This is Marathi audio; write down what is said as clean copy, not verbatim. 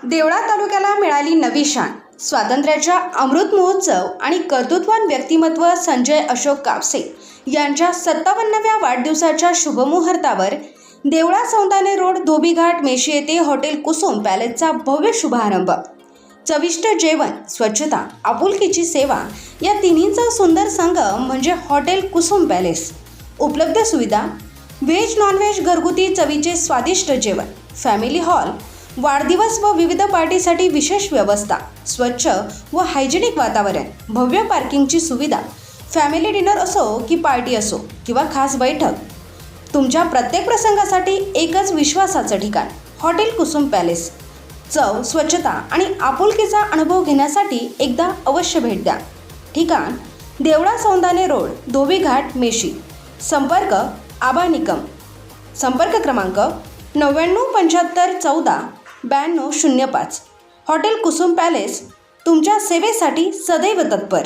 देवळा तालुक्याला मिळाली नवी शान. स्वातंत्र्याच्या अमृत महोत्सव आणि कर्तृत्ववान व्यक्तिमत्व संजय अशोक कापसे यांच्या 57व्या वाढदिवसाच्या शुभमुहूर्तावर देवळा सौंदाने रोड धोबीघाट मेशी येथे हॉटेल कुसुम पॅलेसचा भव्य शुभारंभ. चविष्ट जेवण, स्वच्छता, आपुलकीची सेवा या तिन्हींचा सुंदर संगम म्हणजे हॉटेल कुसुम पॅलेस. उपलब्ध सुविधा: व्हेज नॉनव्हेज घरगुती चवीचे स्वादिष्ट जेवण, फॅमिली हॉल, वाढदिवस व विविध पार्टीसाठी विशेष व्यवस्था, स्वच्छ व हायजेनिक वातावरण, भव्य पार्किंगची सुविधा. फॅमिली डिनर असो की पार्टी असो किंवा खास बैठक, तुमच्या प्रत्येक प्रसंगासाठी एकच विश्वासाचं ठिकाण हॉटेल कुसुम पॅलेस. चव, स्वच्छता आणि आपुलकीचा अनुभव घेण्यासाठी एकदा अवश्य भेट द्या. ठिकाण: देवळा सौंदाने रोड, धोबीघाट, मेशी. संपर्क: आबा निकम. संपर्क क्रमांक 9975149205. हॉटेल कुसुम पॅलेस तुमच्या सेवेसाठी सदैव तत्पर.